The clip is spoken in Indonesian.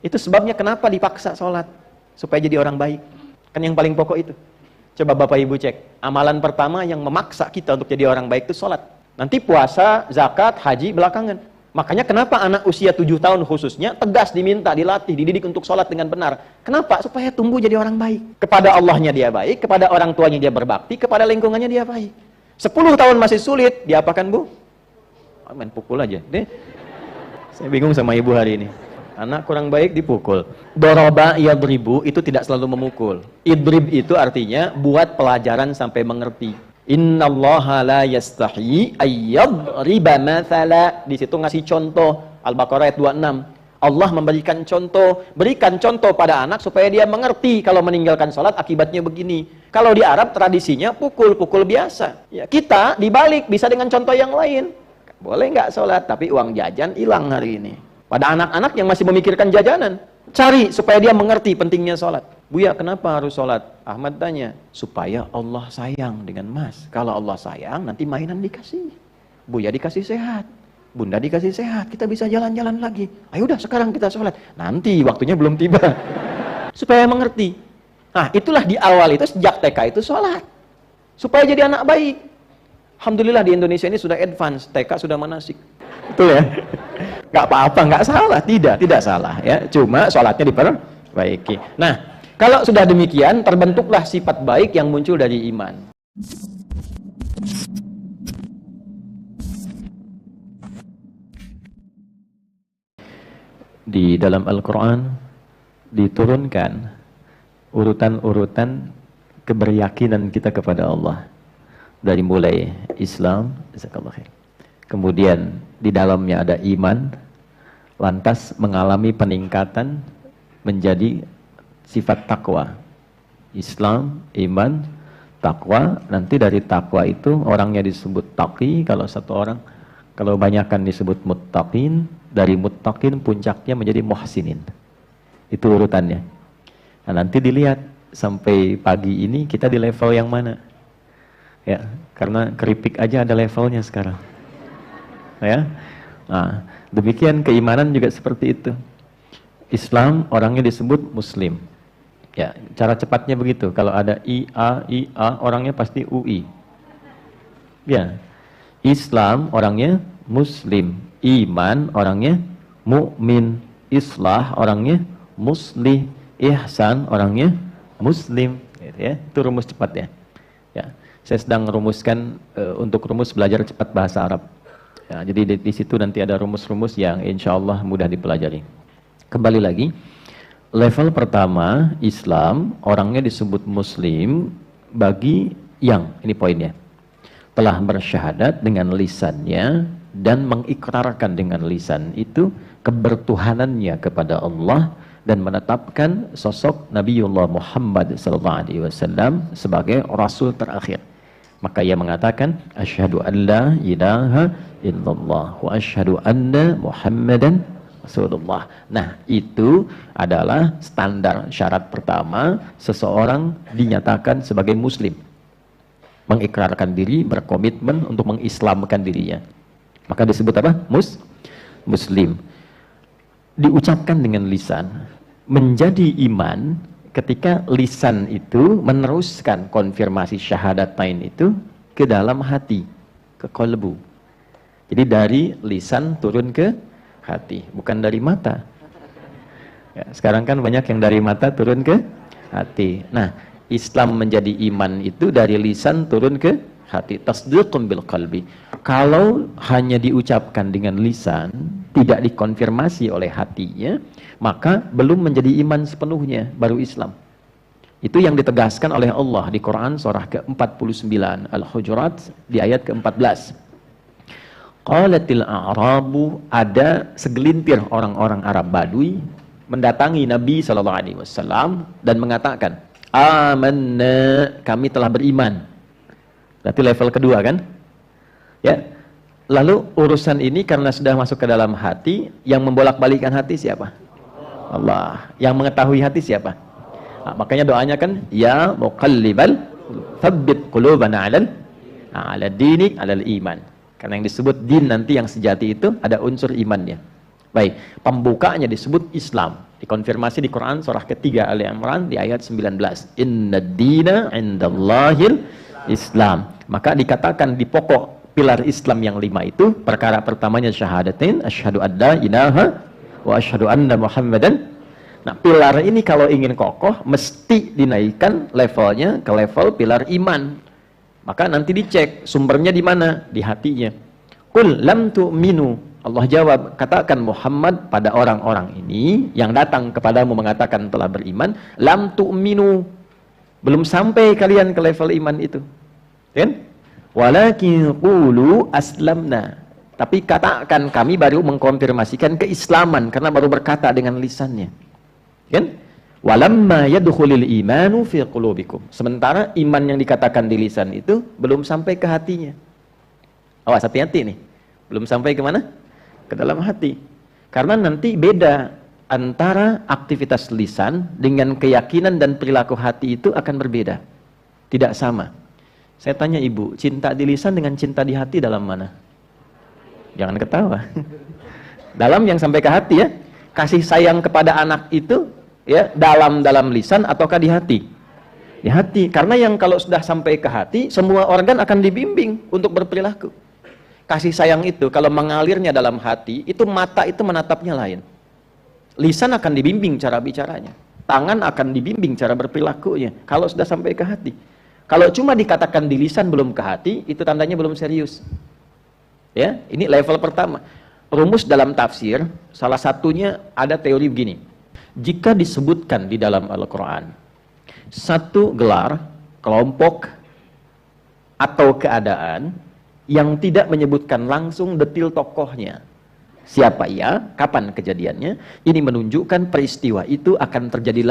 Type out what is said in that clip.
Itu sebabnya kenapa dipaksa sholat. Supaya jadi orang baik. Kan yang paling pokok itu. Coba Bapak Ibu cek. Amalan pertama yang memaksa kita untuk jadi orang baik itu sholat. Nanti puasa, zakat, haji belakangan. Makanya kenapa anak usia 7 tahun khususnya tegas diminta, dilatih, dididik untuk sholat dengan benar. Kenapa? Supaya tumbuh jadi orang baik. Kepada Allahnya dia baik, kepada orang tuanya dia berbakti, kepada lingkungannya dia baik. 10 tahun masih sulit, diapakan Bu? Main pukul aja. Saya bingung sama ibu hari ini. Anak kurang baik dipukul. Doroba yadribu itu tidak selalu memukul. Idrib itu artinya buat pelajaran sampai mengerti. Innallaha la yastahi ayyadriba mathala. Di situ ngasih contoh. Al-Baqarah ayat 26. Allah memberikan contoh, berikan contoh pada anak supaya dia mengerti kalau meninggalkan sholat akibatnya begini. Kalau di Arab tradisinya pukul-pukul biasa. Ya, kita dibalik bisa dengan contoh yang lain. Boleh nggak sholat, tapi uang jajan hilang hari ini. Pada anak-anak yang masih memikirkan jajanan, cari supaya dia mengerti pentingnya sholat. Buya, kenapa harus sholat? Ahmad tanya, supaya Allah sayang dengan Mas. Kalau Allah sayang, nanti mainan dikasih. Buya dikasih sehat, Bunda dikasih sehat, kita bisa jalan-jalan lagi. Ayo udah sekarang kita sholat. Nanti waktunya belum tiba. Supaya mengerti. Nah, itulah di awal itu sejak TK itu sholat. Supaya jadi anak baik. Alhamdulillah di Indonesia ini sudah advance, TK sudah manasik. Betul ya? Gak apa-apa, gak salah, tidak salah ya. Cuma sholatnya diperbaiki. Nah, kalau sudah demikian, terbentuklah sifat baik yang muncul dari iman. Di dalam Al-Quran diturunkan urutan-urutan keberyakinan kita kepada Allah. Dari mulai Islam, kemudian di dalamnya ada iman, lantas mengalami peningkatan menjadi sifat takwa. Islam, iman, takwa. Nanti dari takwa itu orangnya disebut taqi kalau satu orang, kalau banyakkan disebut muttaqin. Dari muttaqin puncaknya menjadi muhsinin. Itu urutannya. Nah, nanti dilihat sampai pagi ini kita di level yang mana. Ya, karena keripik aja ada levelnya sekarang. Ya. Nah, demikian keimanan juga seperti itu. Islam orangnya disebut muslim. Ya, cara cepatnya begitu. Kalau ada IA orangnya pasti UI. Ya. Islam orangnya muslim. Iman orangnya mukmin. Islah orangnya muslih. Ihsan orangnya muslim. Gitu ya. Itu rumus cepatnya. Ya. Saya sedang merumuskan untuk rumus belajar cepat bahasa Arab. Ya, jadi di situ nanti ada rumus-rumus yang insya Allah mudah dipelajari. Kembali lagi, level pertama Islam orangnya disebut Muslim bagi yang ini poinnya telah bersyahadat dengan lisannya dan mengikrarkan dengan lisan itu kebertuhanannya kepada Allah dan menetapkan sosok Nabiullah Muhammad SAW sebagai Rasul terakhir. Maka ia mengatakan asyhadu an la ilaha illallah wa asyhadu anna Muhammadan Rasulullah. Nah, itu adalah standar syarat pertama seseorang dinyatakan sebagai muslim. Mengikrarkan diri, berkomitmen untuk mengislamkan dirinya. Maka disebut apa? Muslim. Diucapkan dengan lisan, menjadi iman ketika lisan itu meneruskan konfirmasi syahadatain itu ke dalam hati, ke qalbu. Jadi dari lisan turun ke hati, bukan dari mata. Ya, sekarang kan banyak yang dari mata turun ke hati. Nah, Islam menjadi iman itu dari lisan turun ke hati. Tasdiqun bil qalbi. Kalau hanya diucapkan dengan lisan, tidak dikonfirmasi oleh hatinya, maka belum menjadi iman sepenuhnya, baru Islam. Itu yang ditegaskan oleh Allah di Quran surah ke-49 Al-Hujurat di ayat ke-14. Qalatil a'rabu, ada segelintir orang-orang Arab Badui mendatangi Nabi SAW dan mengatakan, amanna, kami telah beriman. Berarti level kedua kan? Ya. Lalu urusan ini karena sudah masuk ke dalam hati, yang membolak-balikkan hati siapa? Allah. Yang mengetahui hati siapa? Nah, makanya doanya kan, ya muqallibal tsabbit qulubana 'ala dinik 'alal iman. Karena yang disebut din nanti yang sejati itu ada unsur imannya. Baik, pembukanya disebut Islam. Dikonfirmasi di Quran surah ketiga Ali Imran di ayat 19. Inna dina indallahil Islam. Maka dikatakan di pokok pilar Islam yang 5 itu, perkara pertamanya syahadatain, asyhadu an la ilaha wa asyhadu anna Muhammadan. Nah, pilar ini kalau ingin kokoh mesti dinaikkan levelnya ke level pilar iman. Maka nanti dicek sumbernya di mana? Di hatinya. Qul lam tu'minu. Allah jawab, katakan Muhammad pada orang-orang ini yang datang kepadamu mengatakan telah beriman, lam tu'minu. Belum sampai kalian ke level iman itu. Kan? Walakin qulu aslamna. Tapi katakan kami baru mengkonfirmasikan keislaman karena baru berkata dengan lisannya. Kan? Walamma yadkhulul imanu fi qulubikum. Sementara iman yang dikatakan di lisan itu belum sampai ke hatinya. Awas, hati-hati nih. Belum sampai ke mana? Ke dalam hati. Karena nanti beda antara aktivitas lisan dengan keyakinan dan perilaku hati itu akan berbeda. Tidak sama. Saya tanya ibu, cinta di lisan dengan cinta di hati dalam mana? Jangan ketawa. Dalam yang sampai ke hati ya. Kasih sayang kepada anak itu ya dalam lisan ataukah di hati? Di hati. Karena yang kalau sudah sampai ke hati, semua organ akan dibimbing untuk berperilaku. Kasih sayang itu kalau mengalirnya dalam hati, itu mata itu menatapnya lain. Lisan akan dibimbing cara bicaranya. Tangan akan dibimbing cara berperilakunya. Kalau sudah sampai ke hati. Kalau cuma dikatakan di lisan belum ke hati, itu tandanya belum serius. Ya, ini level pertama. Rumus dalam tafsir, salah satunya ada teori begini. Jika disebutkan di dalam Al-Quran, satu gelar, kelompok, atau keadaan, yang tidak menyebutkan langsung detil tokohnya. Siapa ia, kapan kejadiannya, ini menunjukkan peristiwa itu akan terjadi